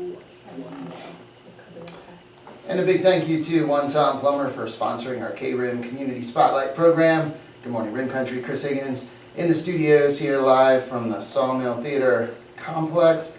who I will email to cover that. And a big thank you to Tom Plummer for sponsoring our KRIM Community Spotlight program. Good morning, Rim Country. Chris Higgins in the studios here live from the Sawmill Theater Complex.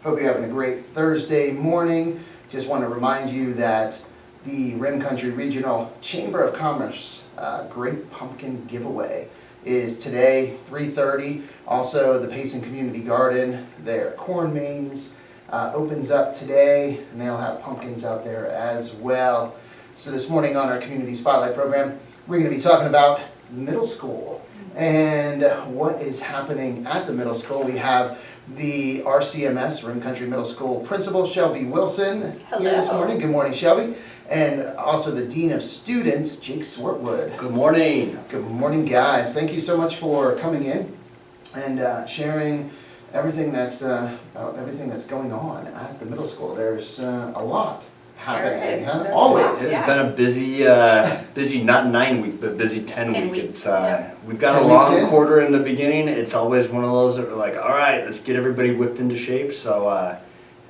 Hope you're having a great Thursday morning. Just want to remind you that the Rim Country Regional Chamber of Commerce Great Pumpkin Giveaway is today, 3:30. Also, the Payson Community Garden, their corn maze opens up today, and they'll have pumpkins out there as well. So this morning on our Community Spotlight program, we're going to be talking about middle school and what is happening at the middle school. We have the RCMS, Rim Country Middle School Principal, Shelbi Wilson, here this morning. Good morning, Shelbi. And also the Dean of Students, Jake Swartwood. Good morning. Good morning, guys. Thank you so much for coming in and sharing everything that's going on at the middle school. There's a lot happening, huh? Always. It's been a busy not 9 week, but busy 10 week. It's we've got 10 a long weeks in? quarter in the beginning. It's always one of those that we're like, all right, let's get everybody whipped into shape. So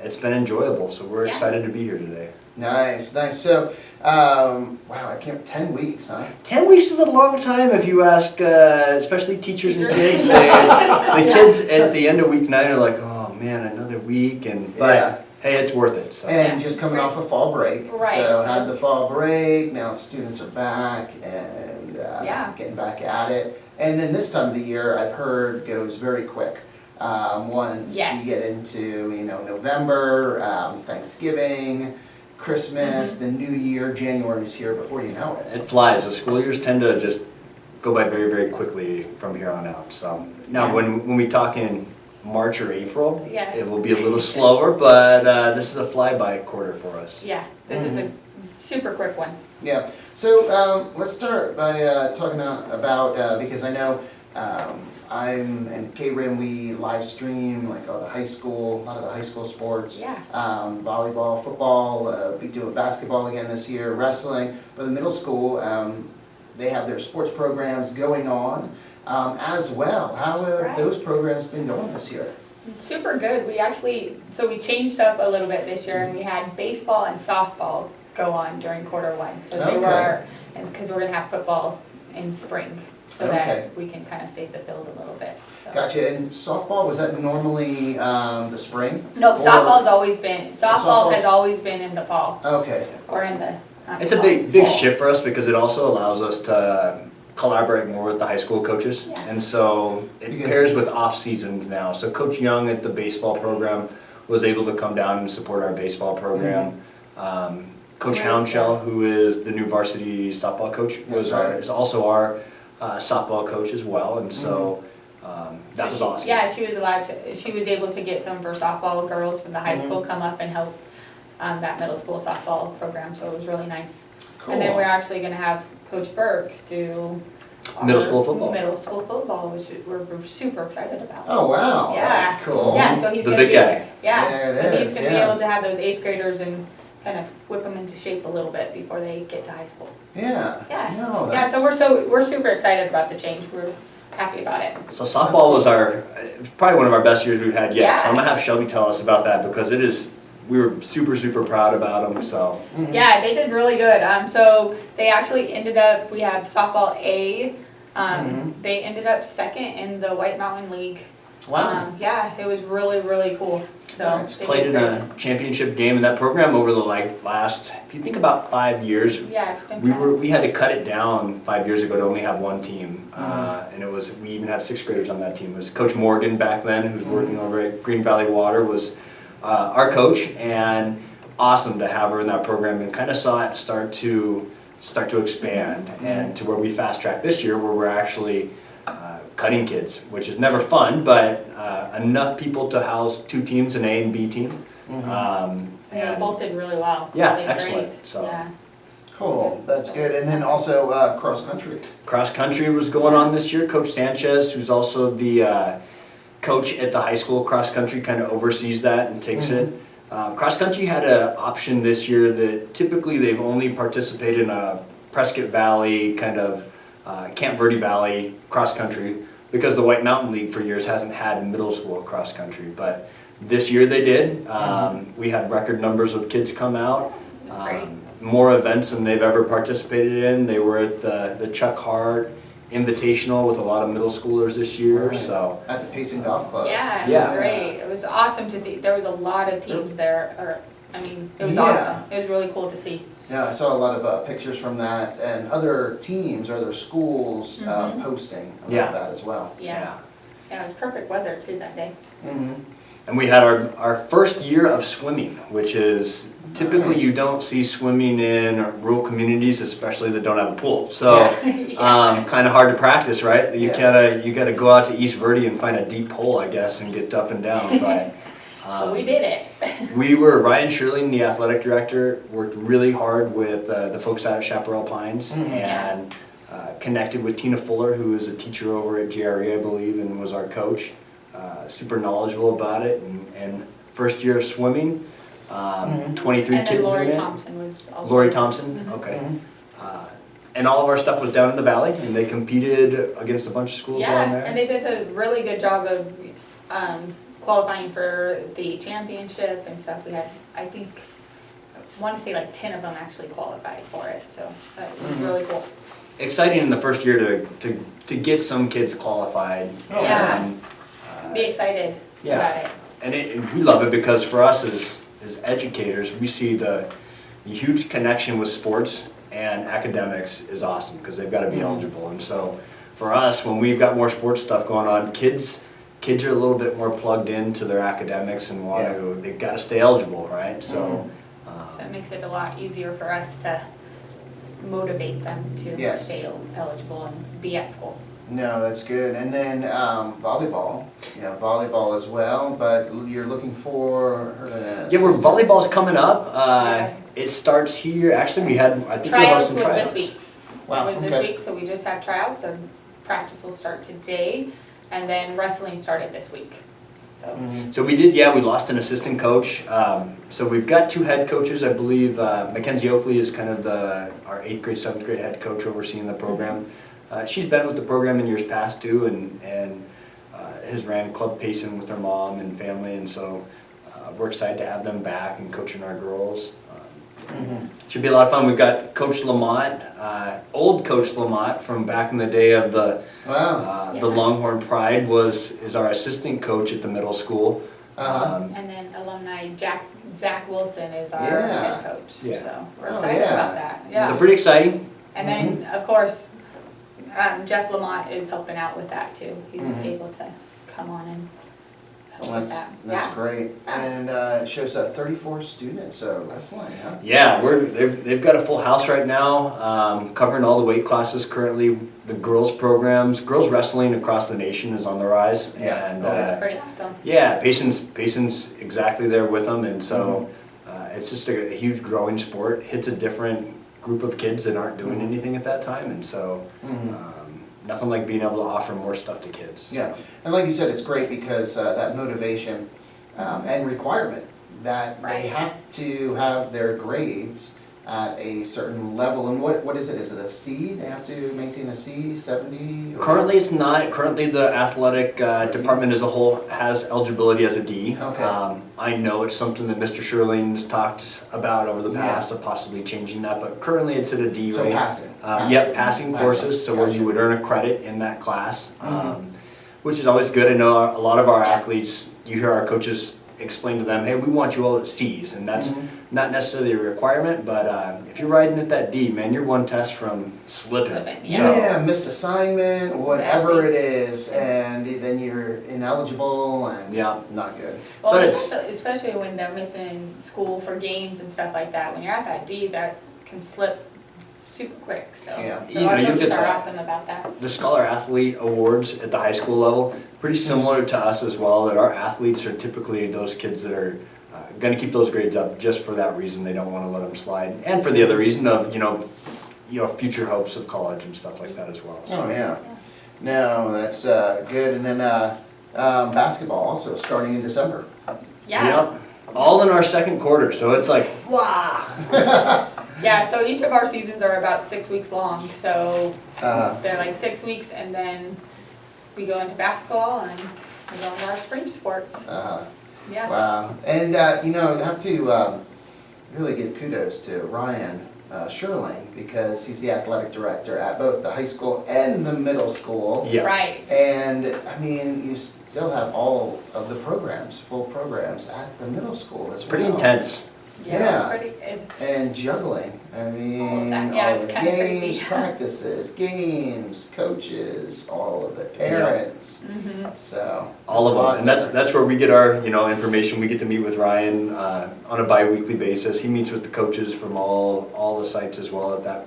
it's been enjoyable. So we're excited to be here today. Nice, nice. So, wow, I can't, 10 weeks, huh? 10 weeks is a long time if you ask, especially teachers and kids. The kids at the end of week 9 are like, oh man, another week, but hey, it's worth it. So. And just coming off of fall break. Right. So had the fall break, now the students are back and getting back at it. And then this time of the year, I've heard, goes very quick. Once you get into, November, Thanksgiving, Christmas, the New Year, January's here before you know it. It flies. The school years tend to just go by very, very quickly from here on out. So now when we talk in March or April, it will be a little slower, but this is a flyby quarter for us. Yeah, this is a super quick one. Yeah, so let's start by talking about, because I know I'm and KRIM, we live stream like all the high school, a lot of the high school sports. Volleyball, football, we do basketball again this year, wrestling. But the middle school, they have their sports programs going on as well. How have those programs been going this year? Super good. We changed up a little bit this year, and we had baseball and softball go on during quarter one. So they were, because we're going to have football in spring. So that we can kind of save the field a little bit. So. Gotcha. And softball, was that normally the spring? No, softball has always been in the fall. Okay. Or in the. It's a big shift for us because it also allows us to collaborate more with the high school coaches, and so it pairs with off seasons now. So Coach Young at the baseball program was able to come down and support our baseball program. Coach Houndshell, who is the new varsity softball coach, is also our softball coach as well, and so that was awesome. Yeah, she was able to get some of her softball girls from the high school come up and help that middle school softball program, so it was really nice. Cool. And then we're actually going to have Coach Burke do middle school football, which we're super excited about. Oh wow, that's cool. Yeah, so he's the big guy. Yeah, so he's going to be able to have those 8th graders and kind of whip them into shape a little bit before they get to high school. So we're super excited about the change. We're happy about it. So softball was probably one of our best years we've had yet. So I'm gonna have Shelby tell us about that because we were super proud about them. So yeah, they did really good. So they actually we have softball A. They ended up second in the White Mountain League. Wow. It was really cool. So played in a championship game in that program over the last, if you think about 5 years. It's been we had to cut it down 5 years ago to only have one team, and we even had 6th graders on that team. It was Coach Morgan back then, who's working over at Green Valley Water, was our coach, and awesome to have her in that program, and kind of saw it start to expand, and to where we fast tracked this year, where we're actually cutting kids, which is never fun, but enough people to house 2 teams, an A and B team. And they both did really well. Yeah, excellent. Great. So. Yeah. Cool, that's good. And then also cross country. Cross country was going on this year. Coach Sanchez, who's also the coach at the high school cross country, kind of oversees that and takes it. Cross country had an option this year that typically they've only participated in a Prescott Valley kind of Camp Verde Valley cross country because the White Mountain League for years hasn't had middle school cross country. But This year they did. We had record numbers of kids come out. That's great. More events than they've ever participated in. They were at the Chuck Hart Invitational with a lot of middle schoolers this year. Right. So At the Payson Golf Club. Yeah, it Yeah. was great. It was awesome to see. There was a lot of teams there. It was Yeah. awesome. It was really cool to see. Yeah, I saw a lot of pictures from that, and other teams or other schools posting Yeah. about that as well. Yeah. Yeah, it was perfect weather too that day. Mm-hmm. And we had our first year of swimming, which is typically Nice. you don't see swimming in rural communities, especially that don't have a pool. So Yeah. kind of hard to practice, right? You Yeah. gotta go out to East Verde and find a deep hole, I guess, and get up and down. But But we did it. Ryan Shirling, the athletic director, worked really hard with the folks out at Chaparral Pines and connected with Tina Fuller, who is a teacher over at GRE, I believe, and was our coach. Super knowledgeable about it, and first year of swimming, 23 And kids then Lori in it. Thompson was also. Lori Thompson, okay. And all of our stuff was down in the valley, and they competed against a bunch of schools down Yeah, there. and they did a really good job of qualifying for the championship and stuff. We had, I think, I want to say like 10 of them actually qualified for it, so that was really cool. Exciting in the first year to get some kids qualified. Yeah. And, Be excited yeah. about it. And we love it because for us as educators, we see the huge connection with sports and academics is awesome because they've got to be eligible. And so for us, when we've got more sports stuff going on, kids are a little bit more plugged into their academics and they've got to stay eligible, right? So, So it makes it a lot easier for us to motivate them to Yes. stay eligible and be at school. No, that's good. And then volleyball, volleyball as well, but you're looking for volleyball's coming up. Yeah. It starts here. Actually, I think we're Tryouts hosting was tryouts. this week's. Wow, Was this okay. week, so we just had tryouts, and practice will start today, and then wrestling started this week. So, So we lost an assistant coach. So we've got 2 head coaches, I believe. Mackenzie Oakley is kind of our 8th grade, 7th grade head coach overseeing the program. She's been with the program in years past too, and has ran Club Payson with her mom and family, and so we're excited to have them back and coaching our girls. Should be a lot of fun. We've got Coach Lamont, old Coach Lamont from back in the day of the Longhorn Pride is our assistant coach at the middle school. and then alumni Zach Wilson is our Yeah. head coach, Yeah. so we're excited about that. Yeah. So pretty exciting. And then, of course, Jeff Lamont is helping out with that too. He was able to come on and help with that. That's great. And it shows 34 students, so excellent, huh? Yeah, they've got a full house right now, covering all the weight classes currently. The girls programs, girls wrestling across the nation is on the rise, Yeah. and That's pretty awesome. yeah, Payson's exactly there with them, and so it's just a huge growing sport. Hits a different group of kids that aren't doing anything at that time, and so nothing like being able to offer more stuff to kids. Yeah, and like you said, it's great because that motivation and requirement that Right. they have to have their grades at a certain level. And what is it? Is it a C? They have to maintain a C, 70? Or? Currently, it's not. Currently, the athletic department as a whole has eligibility as a D. Okay. I know it's something that Mr. Sherling's talked about over the past of possibly changing that, but currently it's at a D So rate. passing. Yep, passing courses, so where Gotcha. you would earn a credit in that class, which is always good. I know a lot of our athletes, you hear our coaches explain to them, hey, we want you all at C's, and that's not necessarily a requirement, but if you're riding at that D, man, you're one test from slipping. Yeah, missed assignment, whatever it is, and then you're ineligible and not good. Well, But especially when they're missing school for games and stuff like that. When you're at that D, that can slip super quick. So, Yeah. so You our know, you coaches get are that. awesome about that. The Scholar Athlete Awards at the high school level, pretty similar to us as well, that our athletes are typically those kids that are going to keep those grades up just for that reason. They don't want to let them slide, and for the other reason of future hopes of college and stuff like that as well. So. Oh, yeah. No, that's good. And then basketball also starting in December. Yeah. Yep. All in our second quarter, so it's like, wow. Yeah, so each of our seasons are about 6 weeks long. So Uh, they're like 6 weeks, and then we go into basketball and we go into our spring sports. Yeah. Wow. And, you know, I have to really give kudos to Ryan Sherling, because he's the athletic director at both the high school and the middle school. Yeah. Right. And, I mean, you still have all of the programs, full programs at the middle school as well. Pretty intense. Yeah. It's pretty, And juggling, I mean, that. Yeah, all it's the kinda games, crazy. practices, games, coaches, all of it, parents, so. All of there's a lot them, and that's different. where we get our, you know, information. We get to meet with Ryan on a bi-weekly basis. He meets with the coaches from all the sites as well at that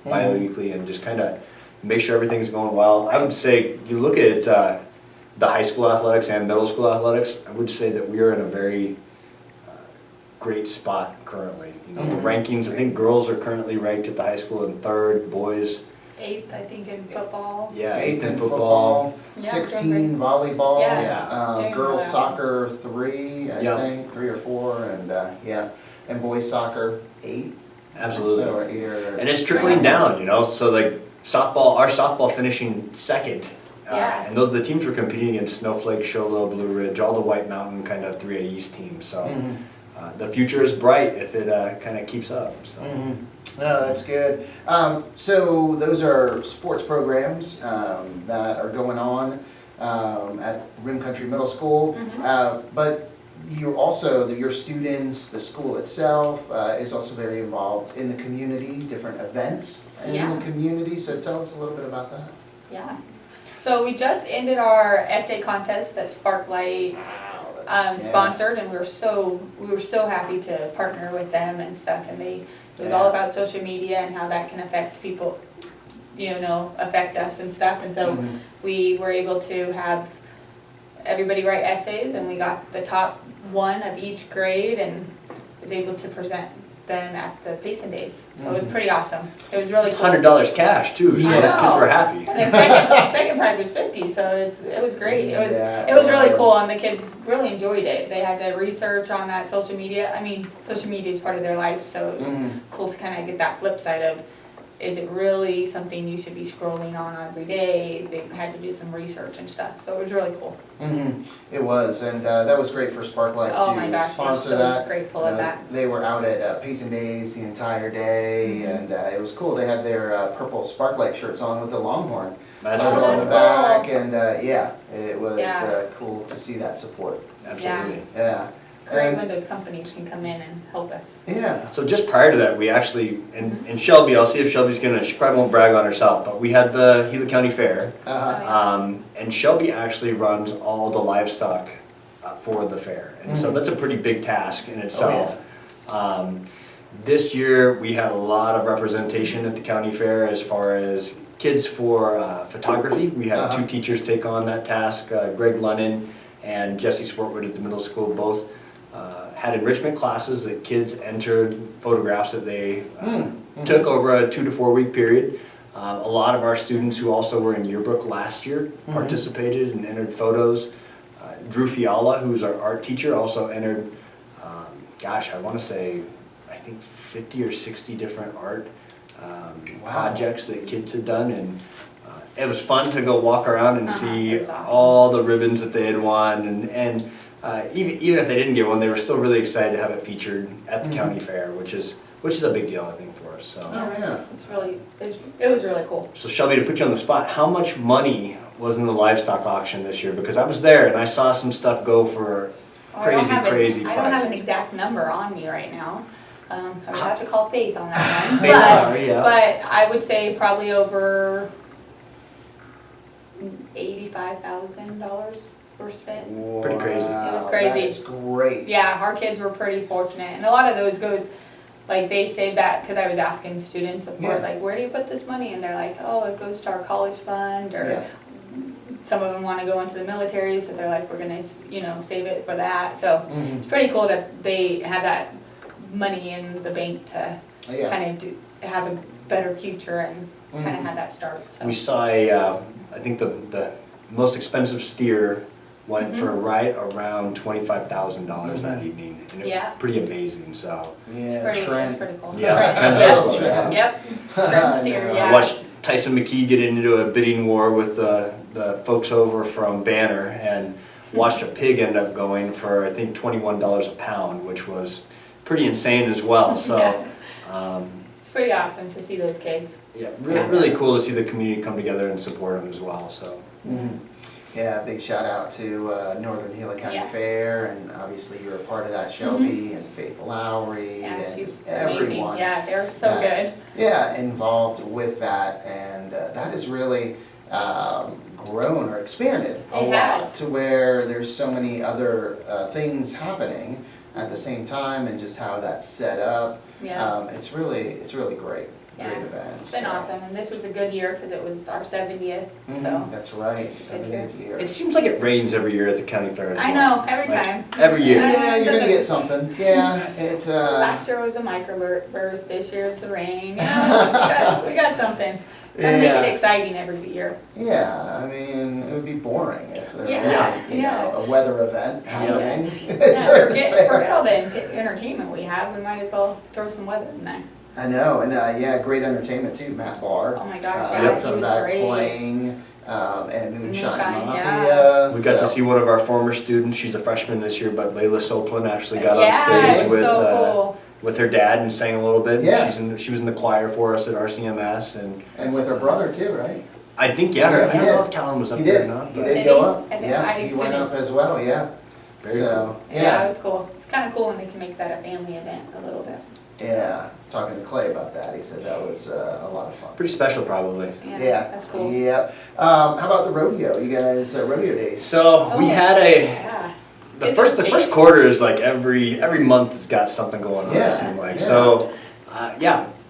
bi-weekly, and just kind of make sure everything's going well. I would say, you look at the high school athletics and middle school athletics, I would say that we are in a very great spot currently. You know, the rankings, I think girls are currently ranked at the high school in 3rd, boys, 8th, I think, in football. yeah, 8th 8th in in football. Yeah, 16 volleyball, Yeah. Doing girls well. soccer 3, I Yeah. think, 3 or 4, and yeah, and boys soccer 8. Absolutely. So, or 8 or, And it's trickling down, you know, so like softball, our softball finishing 2nd. Yeah. And those, the teams were competing against Snowflake, Show Low, Blue Ridge, all the White Mountain kind of 3A East teams, so. The future is bright if it kind of keeps up, so. No, that's good. So those are sports programs that are going on at Rim Country Middle School. But you also, your students, the school itself is also very involved in the community, different events in Yeah. the community. So tell us a little bit about that. Yeah. So we just ended our essay contest that Sparklight sponsored, and we were so happy to partner with them and stuff. And it was all about social media and how that can affect people, you know, affect us and stuff. And so we were able to have everybody write essays, and we got the top one of each grade, and was able to present them at the Payson Days. So it was pretty awesome. It was really cool. $100 cash too, so I those know. kids were happy. And second prize was 50, so it was great. It was Yeah, really cool, was. and the kids really enjoyed it. They had to research on that social media. I mean, social media is part of their life, so it was cool to kind of get that flip side of, is it really something you should be scrolling on every day? They had to do some research and stuff, so it was really cool. It was, and that was great for Sparklight Oh to my gosh, we're sponsor so that. grateful You of know, that. They were out at Payson Days the entire day, and it was cool. They had their purple Sparklight shirts on with the Longhorn That's Oh, logo on the that's back, and yeah, it was Yeah. Cool to see that support. Absolutely. Yeah. Great And- when those companies can come in and help us. Yeah. So just prior to that, we actually, and Shelbi, I'll see if Shelbi's gonna, she probably won't brag on herself, but we had the Gila County Fair. And Shelbi actually runs all the livestock for the fair. And so that's a pretty big task in itself. This year, we had a lot of representation at the county fair as far as kids for photography. We had 2 teachers take on that task, Greg Lunnan and Jesse Swartwood at the middle school, both had enrichment classes that kids entered photographs that they took over a 2 to 4 week period. A lot of our students who also were in yearbook last year participated and entered photos. Drew Fiala, who's our art teacher, also entered, gosh, I want to say, I think 50 or 60 different art projects that kids had done. And it was fun to go walk around and see That's awesome. all the ribbons that they had won. And even if they didn't get one, they were still really excited to have it featured at the county fair, which is a big deal, I think, for us. So. Oh, yeah. It was really cool. So Shelby, to put you on the spot, how much money was in the livestock auction this year? Because I was there and I saw some stuff go for crazy prices. I don't have an exact number on me right now. I would have to call Faith on that one. Faith Lowry, yeah. But I would say probably over $85,000 were spent. Pretty crazy. It was crazy. That's great. Yeah, our kids were pretty fortunate, and a lot of those go, like they say that, because I was asking students, of course, Yeah. like, where do you put this money? And they're like, oh, it goes to our college fund, or Yeah. some of them want to go into the military, so they're like, we're gonna, save it for that. So it's pretty cool that they have that money in the bank to Yeah. kind of have a better future and kind of have that start. So. We saw I think the most expensive steer went for right around $25,000 that evening, and it was Yeah. pretty amazing. So Yeah, It was Trent. pretty cool. Yeah, Trent. Yep. Trent steer, yeah. I watched Tyson McKee get into a bidding war with the folks over from Banner, and watched a pig end up going for, I think, $21 a pound, which was pretty insane as well. So, it's pretty awesome to see those kids. yeah, really cool to see the community come together and support them as well. So. Yeah, big shout out to Northern Gila County Fair, and obviously you're a part of that, Shelbi and Faith Lowry and she's everyone. amazing. Yeah, they're so good. Yeah, involved with that, and that has really grown or expanded a lot to where there's so many other things happening at the same time, and just how that's set up. Yeah. It's really great. Yeah, Great event. it's been awesome, and this was a good year because it was our 70th, so. That's right, 70th year. It seems like it rains every year at the county fair as well. I know, every time. Every year. Yeah, you're gonna get something. Yeah, it's Last year was a microburst, this year it's the rain, you know, we got something. Gotta make it exciting every year. Yeah, I mean, it would be boring if there was, you know, a weather event happening. Forget all the entertainment we have, we might as well throw some weather in there. I know, and yeah, great entertainment too, Matt Barr. Oh my gosh, yeah, he coming was back great. playing, and Moonshine Mafia. Yeah. We got to see one of our former students, she's a freshman this year, but Layla Soplin actually got on Yeah, stage with, so cool. with her dad and sang a little bit. Yeah. She was in the choir for us at RCMS. And with her brother too, right? I think, yeah, I don't Yeah. know if Talon was up He there or did, not. he but did go up, I think yeah, he went up as well, yeah. Very cool. Yeah, it was cool. It's kind of cool when they can make that a family event a little bit. Yeah, I was talking to Clay about that, he said that was a lot of fun. Pretty special probably. Yeah, That's cool. yeah. How about the rodeo, you guys, rodeo days? So we had Yeah. the first quarter is like every month has got something going on, Yeah, it seemed like. yeah. So,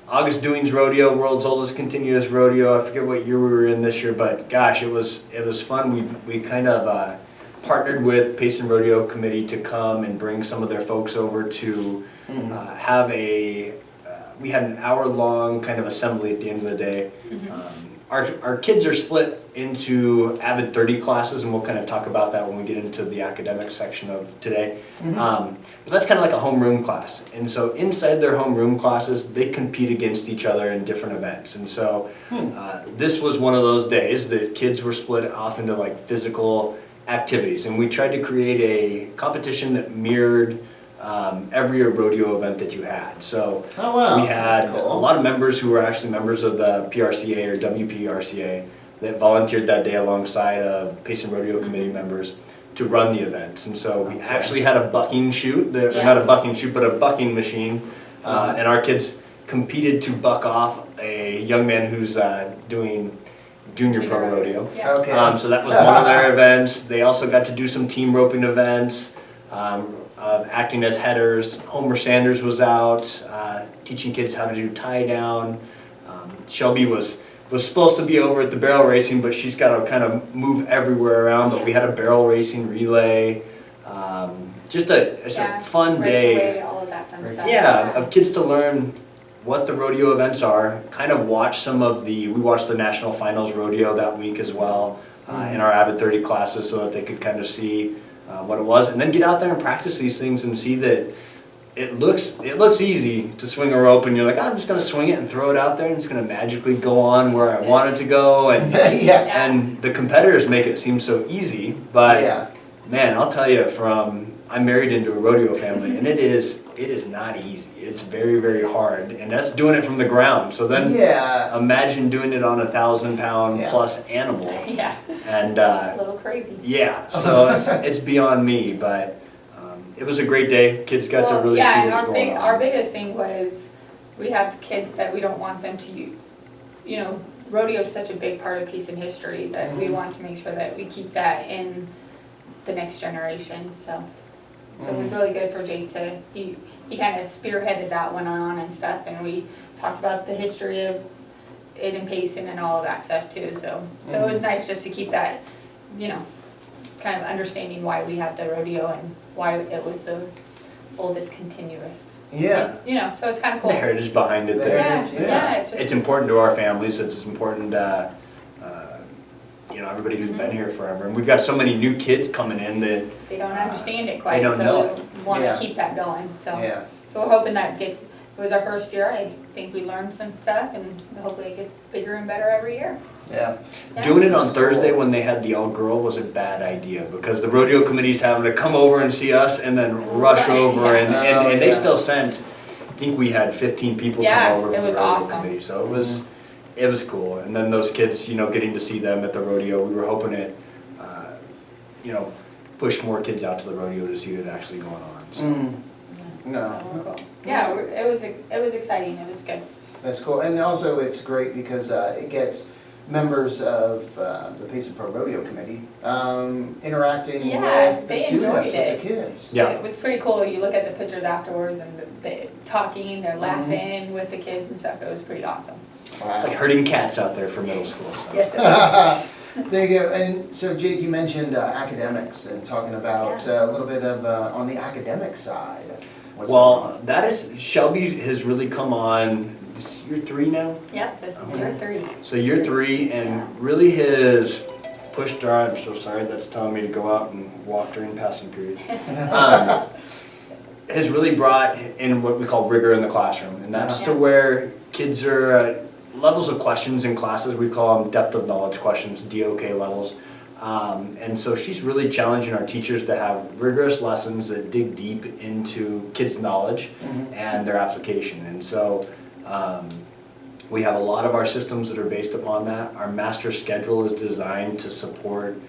August Doings Rodeo, world's oldest continuous rodeo. I forget what year we were in this year, but gosh, it was fun. We kind of partnered with Payson Rodeo Committee to come and bring some of their folks over to have we had an hour-long kind of assembly at the end of the day. Our kids are split into Avid 30 classes, and we'll kind of talk about that when we get into the academic section of today. But that's kind of like a homeroom class. And so inside their homeroom classes, they compete against each other in different events. And so this was one of those days that kids were split off into like physical activities. And we tried to create a competition that mirrored every rodeo event that you had. So we had a lot of members who were actually members of the PRCA or WPRCA that volunteered that day alongside of Payson Rodeo Committee members to run the events. And so we actually had a bucking chute, not a bucking chute, but a bucking machine. And our kids competed to buck off a young man who's doing junior pro rodeo. So that was one of their events. They also got to do some team roping events. Acting as headers. Homer Sanders was out teaching kids how to do tie down. Shelbi was supposed to be over at the barrel racing, but she's got to kind of move everywhere around. But we had a barrel racing relay. Just a fun day. All of that fun stuff. Yeah, of kids to learn what the rodeo events are. Kind of watch we watched the national finals rodeo that week as well in our Avid 30 classes, so that they could kind of see what it was, and then get out there and practice these things and see that it looks easy to swing a rope, and you're like, I'm just going to swing it and throw it out there, and it's going to magically go on where I want it to go, and and the competitors make it seem so easy, but man, I'll tell you, I'm married into a rodeo family, and it is not easy. It's very, very hard, and that's doing it from the ground. So then imagine doing it on a 1,000-pound plus animal. Yeah. And a little crazy. Yeah, so it's beyond me, but it was a great day. Kids got to really see what's going on. Our biggest thing was we have kids that we don't want them to, rodeo is such a big part of Payson history that we want to make sure that we keep that in the next generation. So it was really good for Jake he kind of spearheaded that one on and stuff, and we talked about the history of it in Payson and all of that stuff too. So it was nice just to keep that, kind of understanding why we had the rodeo and why it was the oldest continuous. Yeah. So it's kind of cool. The heritage behind it there. Yeah. It's important to our families. It's important everybody who's been here forever. And we've got so many new kids coming in that they don't understand it quite. They don't know it. So we want to keep that going. So we're hoping that it was our first year. I think we learned some stuff, and hopefully it gets bigger and better every year. Yeah. Doing it on That's Thursday cool. when they had the all-girl was a bad idea because the rodeo committee's having to come over and see us and then rush Right, over yeah. and they yeah. still sent, I think we had 15 people Yeah, come over it from the was rodeo awesome. committee, so it was cool. And then those kids, you know, getting to see them at the rodeo, we were hoping it, you know, push more kids out to the rodeo to see it actually going on. So. No. So cool. Yeah, it was exciting, it was good. That's cool, and also it's great because it gets members of the Pace and Pro Rodeo Committee interacting Yeah, with the they students, enjoyed with it. the kids. Yeah. It was pretty cool. You look at the pictures afterwards and they're talking, they're laughing with the kids and stuff. It was pretty awesome. Wow. It's like herding cats out there for middle school. So. Yes, it was. There you go. And so, Jake, you mentioned academics and talking about a little bit of on the academic side. What's going Well, on? that is, Shelbi has really come on, this is year 3 now? Yep, this is year 3. So year 3 and really has pushed our, I'm so sorry, that's telling me to go out and walk during passing period. Has really brought in what we call rigor in the classroom. And that's to where kids are at levels of questions in classes, we call them depth of knowledge questions, DOK levels. And so she's really challenging our teachers to have rigorous lessons that dig deep into kids' knowledge and their application. And so we have a lot of our systems that are based upon that. Our master schedule is designed to support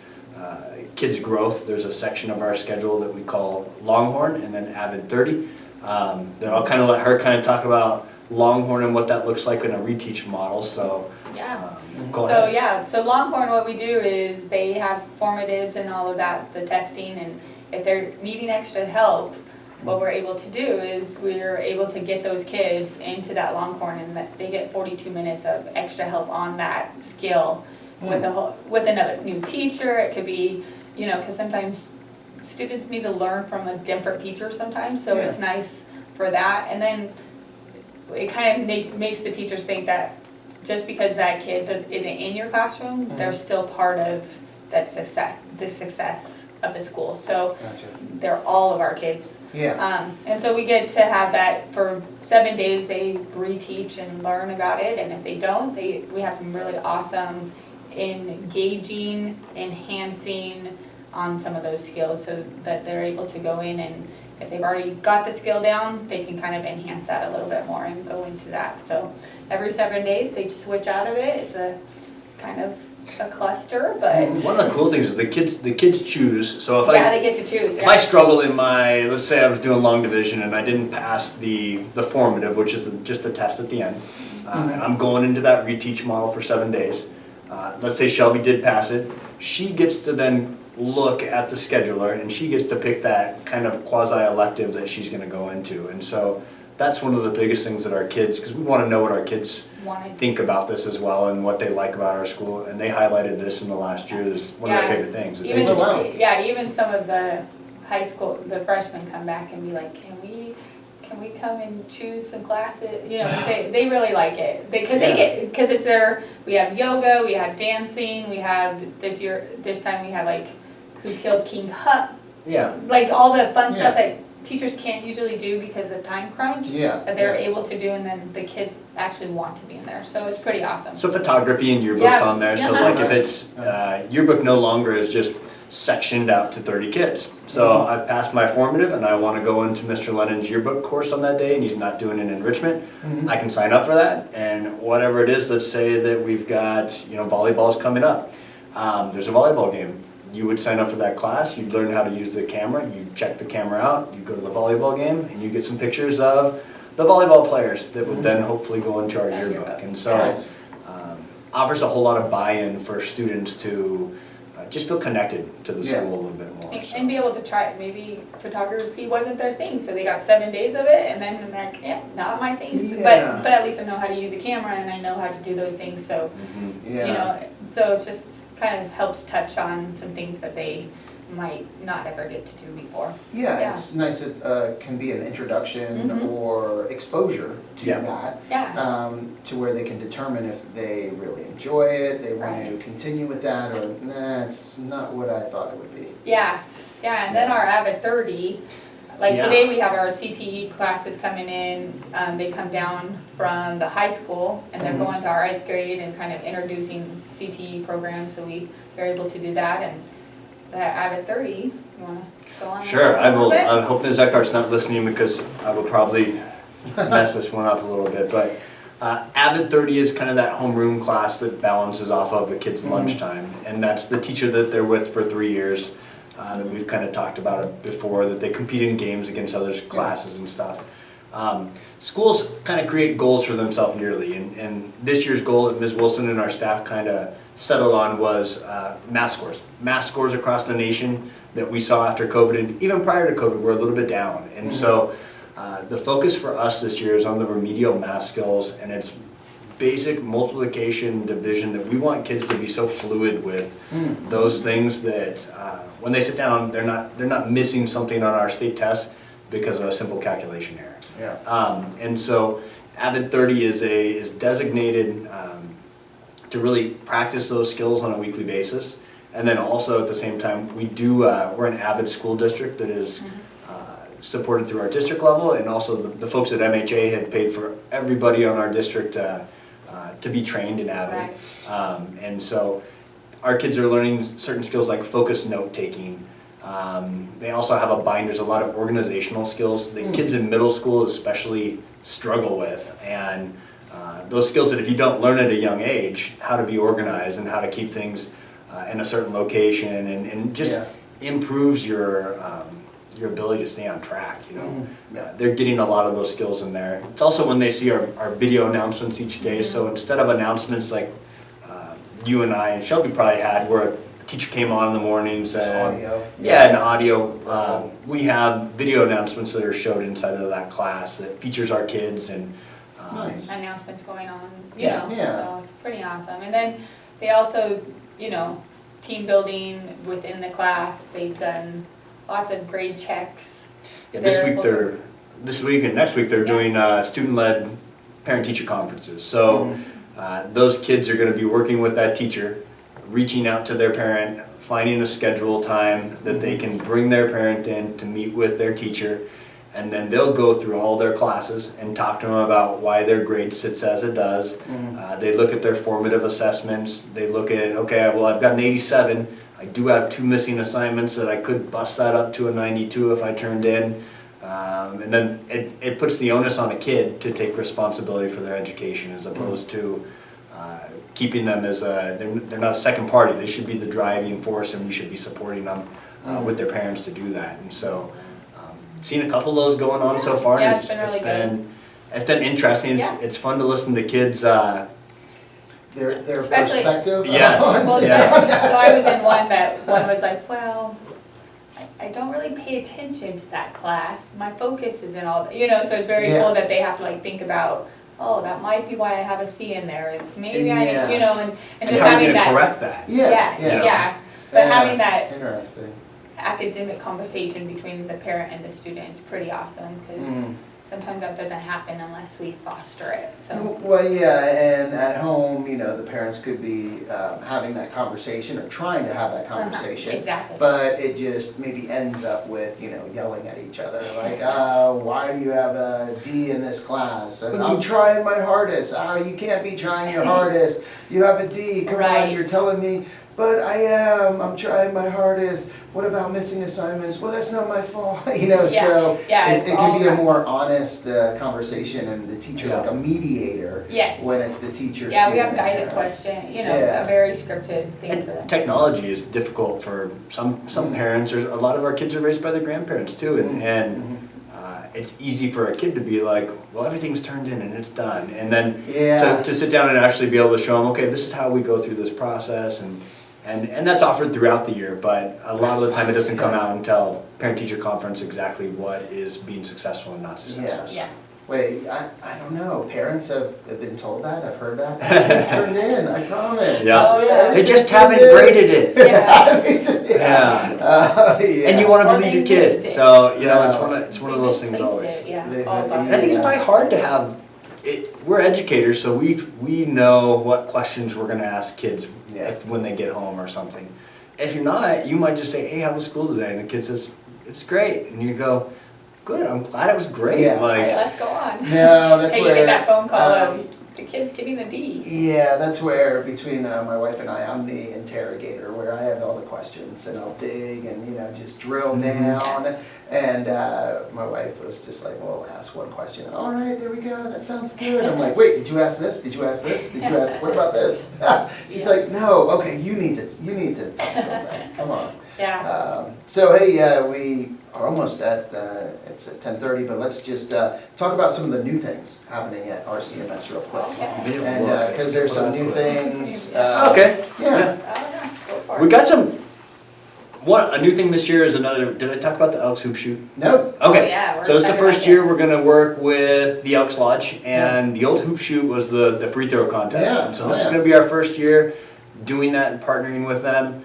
kids' growth. There's a section of our schedule that we call Longhorn and then Avid 30. That I'll kind of let her kind of talk about Longhorn and what that looks like in a reteach model. So Yeah. go So ahead. yeah, so Longhorn, what we do is they have formatives and all of that, the testing, and if they're needing extra help, what we're able to do is we're able to get those kids into that Longhorn and that they get 42 minutes of extra help on that skill with with another new teacher. It could be, you know, because sometimes students need to learn from a different teacher sometimes, so it's nice for that. And then it kind of makes the teachers think that just because that kid isn't in your classroom, they're still part of that success, the success of the school. So Gotcha. they're all of our kids. Yeah. And so we get to have that for 7 days. They reteach and learn about it, and if they don't, we have some really awesome engaging, enhancing on some of those skills so that they're able to go in and if they've already got the skill down, they can kind of enhance that a little bit more and go into that. So every 7 days, they switch out of it. It's a kind of a cluster, but One of the cool things is the kids choose. So if yeah, they get to choose. if I struggle in my, let's say I was doing long division and I didn't pass the formative, which is just the test at the end, and I'm going into that reteach model for 7 days. Let's say Shelbi did pass it. She gets to then look at the scheduler and she gets to pick that kind of quasi-elective that she's going to go into. And so that's one of the biggest things that our kids, because we want to know what our kids think about this as well and what they like about our school. And they highlighted this in the last year as one of their favorite things. That Even, they do. wow. yeah, even some of the high school, the freshmen come back and be like, can we come and choose some classes? You know, they really like it because because it's we have yoga, we have dancing, we have this time we have like Who Killed King Hut, Yeah. like all the fun stuff that teachers can't usually do because of time crunch. Yeah. That they're able to do, and then the kids actually want to be in there. So it's pretty awesome. So photography and yearbooks on there. So like if it's yearbook no longer is just sectioned out to 30 kids. So I've passed my formative and I want to go into Mr. Lennon's yearbook course on that day and he's not doing an enrichment. I can sign up for that and whatever it is, let's say that we've got, volleyball's coming up. There's a volleyball game. You would sign up for that class, you'd learn how to use the camera, you check the camera out, you go to the volleyball game and you get some pictures of the volleyball players that would then hopefully go into our yearbook. And so offers a whole lot of buy-in for students to just feel connected to the school a little bit more. And be able to try it. Maybe photography wasn't their thing, so they got 7 days of it, and then they're like, not my thing. Yeah. But at least I know how to use a camera, and I know how to do those things. So so it just kind of helps touch on some things that they might not ever get to do before. Yeah, it's nice. It can be an introduction or exposure to that. Yeah. To where they can determine if they really enjoy it, they want to continue with that, or nah, it's not what I thought it would be. Yeah, and then our Avid 30, Like Yeah. today we have our CTE classes coming in, they come down from the high school and they're Mhm. going to our 8th grade and kind of introducing CTE programs, so we are able to do that. And that Avid 30, you wanna go on? Sure, that I a little will, bit? I'm hoping Zekar's not listening because I will probably mess this one up a little bit, but Avid 30 is kind of that homeroom class that balances off of a kid's Mhm. lunchtime, and that's the teacher that they're with for 3 years, that we've kind of talked about it before, that they compete in games against other classes and stuff. Schools kind of create goals for themselves yearly, and this year's goal that Ms. Wilson and our staff kind of settled on was math scores. Math scores across the nation that we saw after COVID, and even prior to COVID, were a little bit down, and so the focus for us this year is on the remedial math skills, and it's basic multiplication, division, that we want kids to be so fluid with those things that when they sit down, they're not missing something on our state test because of a simple calculation error. Yeah. And so Avid 30 is designated to really practice those skills on a weekly basis. And then also at the same time, we're an Avid school district that is supported through our district level, and also the folks at MHA have paid for everybody on our district to be trained in Avid. Right. And so our kids are learning certain skills like focused note taking. They also have a binders, a lot of organizational skills that kids in middle school especially struggle with, and those skills that if you don't learn at a young age, how to be organized and how to keep things in a certain location, and just improves your ability to stay on track, you know. They're getting a lot of those skills in there. It's also when they see our video announcements each day, so instead of announcements like you and I and Shelbi probably had, where a teacher came on in the mornings and Audio. an audio, we have video announcements that are showed inside of that class that features our kids, and Nice. Announcements going on, you Yeah. know, Yeah. so it's pretty awesome. And then they also, you know, team building within the class, they've done lots of grade checks. yeah, They're this week and next week they're doing student-led parent-teacher conferences. So those kids are going to be working with that teacher, reaching out to their parent, finding a schedule time that they can bring their parent in to meet with their teacher, and then they'll go through all their classes and talk to them about why their grade sits as it does. They look at their formative assessments. They look at, okay, well, I've got an 87. I do have 2 missing assignments that I could bust that up to a 92 if I turned in. And then it puts the onus on a kid to take responsibility for their education, as opposed to keeping them as they're not a second party. They should be the driving force, and we should be supporting them with their parents to do that. And so seen a couple of those going on so far. Yeah, And it's been really good. it's been interesting. Yeah. It's fun to listen to kids. Their Especially- perspective. Yes. Well, Yeah. so I was in one was like, well, I don't really pay attention to that class. My focus is in all, you know, so it's very Yeah. cool that they have to like think about, oh, that might be why I have a C in there. It's maybe I, Yeah. you know, and And just how are you having going to that. correct that? Yeah. Yeah. But having that Interesting. academic conversation between the parent and the student is pretty awesome, because sometimes that doesn't happen unless we foster it, so. Well, yeah, and at home, you know, the parents could be having that conversation or trying to have that conversation. Exactly. But it just maybe ends up with, you know, yelling at each other, like, why do you have a D in this class? And I'm trying my hardest. You can't be trying your hardest. You have a D, come on, Right. you're telling me, but I'm trying my hardest. What about missing assignments? Well, that's not my fault, you know, Yeah. so Yeah, it it's can all be a kinds. more honest conversation, and the teacher like a mediator. Yes. When it's the teacher. Yeah, we have student guided interest. question, you know, Yeah. a very scripted thing for them. And technology is difficult for some parents, or a lot of our kids are raised by their grandparents too, and it's easy for a kid to be like, well, everything's turned in and it's done, and then to sit down and actually be able to show them, okay, this is how we go through this process, and that's offered throughout the year, but a lot of the time it doesn't come out until parent-teacher conference exactly what is being successful and not successful. Yeah. Wait, I don't know, parents have been told that, I've heard that, it's turned in, I promise. Yeah. Oh, yeah. They just haven't graded it. Yeah. Yeah. And you want to Or believe they your kid, missed it. so you know Yeah. it's one of those things Misplaced always. it, yeah, They- all the And I think it's probably hard to have. We're educators, so we know what questions we're going to ask kids when they get home or something. If you're not, you might just say, "Hey, how was school today?" And the kid says, "It's great," and you go, good. I'm glad it was great. Yeah. All right, let's go on. No, that's Hey, where. you get that phone call um, of the kid's getting a D. Yeah, that's where between my wife and I'm the interrogator, where I have all the questions and I'll dig and just drill down. And my wife was just like, "Well, ask one question. All right, there we go. That sounds good." I'm like, "Wait, did you ask this? Did you ask this? Did you ask? What about this?" She's like, "No. Okay, you need to talk to them. Then. Come on." Yeah. So hey, we are almost at it's at 10:30, but let's just talk about some of the new things happening at RCMS real quick. Okay. And because there's some new things. Okay. Yeah. Oh, yeah, go for it. We got some. A new thing this year is another. Did I talk about the Elks Hoop Shoot? Nope. Okay. Oh, yeah, we're So it's the excited first about year this. we're gonna work with the Elks Lodge, and the old hoop shoot was the free throw contest. Yeah. And so this is gonna be our first year doing that and partnering with them.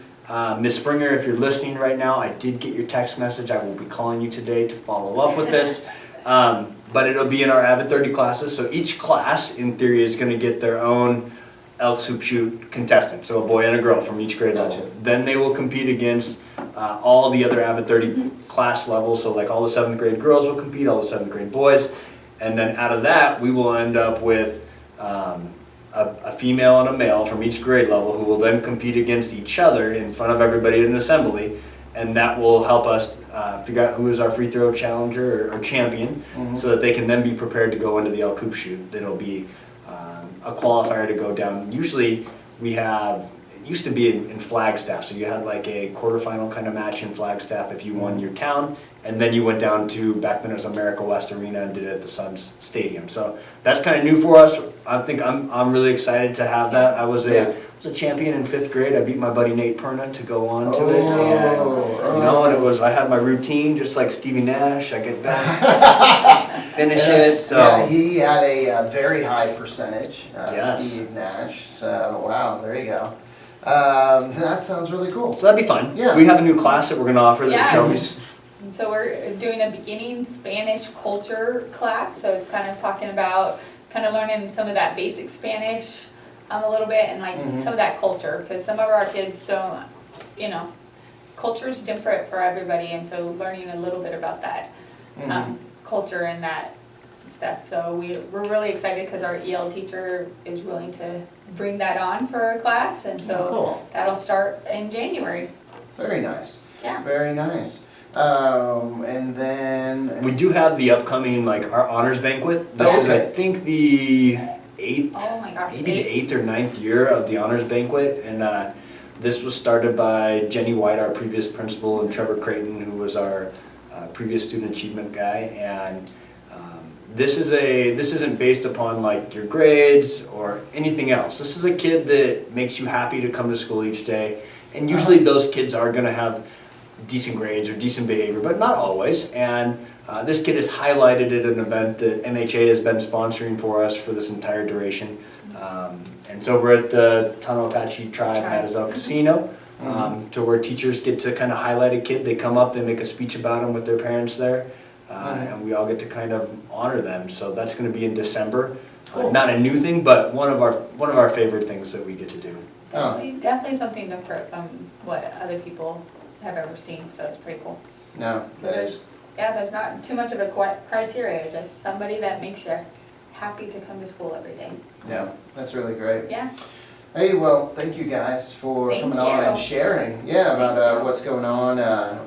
Ms. Springer, if you're listening right now, I did get your text message. I will be calling you today to follow up with this. But it'll be in our Avid 30 classes. So each class, in theory, is gonna get their own Elks Hoop Shoot contestant. So a boy and a girl from each grade level. Gotcha. Then they will compete against all the other Avid 30 class levels. So like all the 7th grade girls will compete, all the 7th grade boys. And then out of that, we will end up with a female and a male from each grade level who will then compete against each other in front of everybody at an assembly. And that will help us figure out who is our free throw challenger or champion, so that they can then be prepared to go into the Elk Hoop Shoot. That'll be a qualifier to go down. Usually we have, it used to be in Flagstaff, so you had like a quarterfinal kind of match in Flagstaff if you won your town, and then you went down to, back then it was America West Arena, and did it at the Suns Stadium. So that's kind of new for us. I think I'm really excited to have that. I was a champion in 5th grade. I beat my buddy Nate Perna to go on to it, and and it was, I had my routine just like Stevie Nash. I get back, finish it. So yeah, he had a very high percentage. Yes. Steve Nash. So wow, there you go. That sounds really cool. So that'd be fun. Yeah. We have a new class that we're going to offer that Yeah. Shelbi's. And so we're doing a beginning Spanish culture class, so it's kind of talking about, kind of learning some of that basic Spanish a little bit, and like some of that culture, because some of our kids don't, culture's different for everybody, and so learning a little bit about that culture and that stuff. So we're really excited because our EL teacher is willing to bring that on for our class, and so Cool. that'll start in January. Very nice. Yeah. Very nice. And then We do have the upcoming, like, our honors banquet. This is, I Okay. think, the 8th, Oh my gosh. maybe the 8th or 9th year of the honors banquet. And this was started by Jenny White, our previous principal, and Trevor Creighton, who was our previous student achievement guy. And this isn't based upon like your grades or anything else. This is a kid that makes you happy to come to school each day. And usually those kids are gonna have decent grades or decent behavior, but not always. And this kid is highlighted at an event that MHA has been sponsoring for us for this entire duration. And it's over at the Tono Apache Tribe Matazelle Casino, to where teachers get to kind of highlight a kid. They come up, they make a speech about him with their parents there, and we all get to kind of honor them. So that's going to be in December. Cool. Not a new thing, but one of our favorite things that we get to do. Definitely something different from what other people have ever seen, so it's pretty cool. no, that is. Yeah, there's not too much of a criteria, just somebody that makes you happy to come to school every day. Yeah, that's really great. Yeah. Hey, well, thank you guys for Thank coming on you. and sharing, about Thank you. what's going on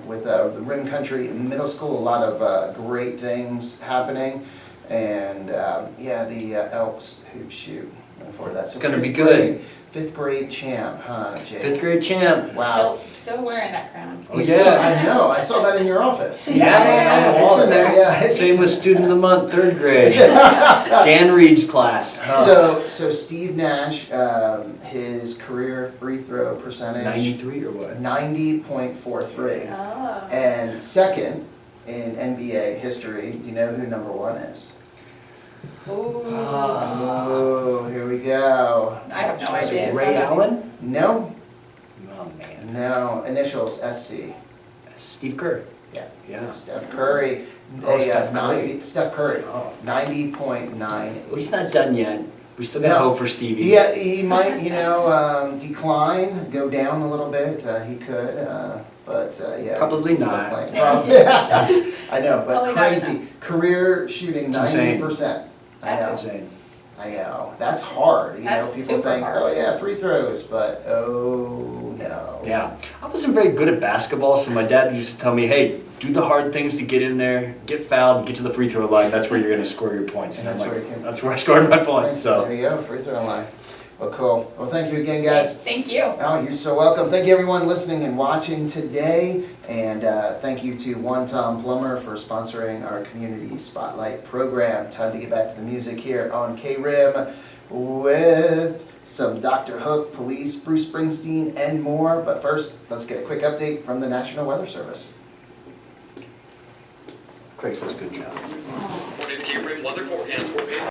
with the Rim Country Middle School. A lot of great things happening, and the Elks Hoop Shoot. Looking forward to that. So Gonna be 5th good. grade- 5th grade champ, huh, Jay? 5th grade champ. Wow. Still wearing that crown. Oh, He's yeah. still- I know. I saw that in your office. Yeah, On the it's wall in there. Yeah. Same with student of the month, 3rd grade. Dan Reed's class. So Steve Nash, his career free throw percentage 93 or what? 90.43, Oh. and second in NBA history. Do you know who number 1 is? Ooh. Oh, here we go. I have no Is it idea. Ray Allen? No, Oh man. no. Initials SC. Steve Kerr. Yeah. Yeah. Steph Curry. Oh, Steph Curry. Steph Curry. Oh. 90.9. Well, he's not done yet. We still got No. hope for Stevie. Yeah, he might, decline, go down a little bit. He could, but yeah. Probably he's still not. playing. Probably. I know, but Probably not crazy. Career shooting It's insane. 90%. I That's know. Insane. I know. That's hard. That's People super think, hard. oh yeah, free throws, but oh no. Yeah, I wasn't very good at basketball, so my dad used to tell me, hey, do the hard things to get in there, get fouled, get to the free throw line, that's where you're going to score your points. And And I'm that's like, where you can- that's where I scored my points, There so. you go, free throw line. Well, cool. Well, thank you again, guys. Thank you. Oh, you're so welcome. Thank you everyone listening and watching today. And thank you to One Tom Plummer for sponsoring our Community Spotlight program. Time to get back to the music here on KRIM with some Dr. Hook, Police, Bruce Springsteen, and more. But first, let's get a quick update from the National Weather Service. Craig says good job. What is KRIM weather forecast for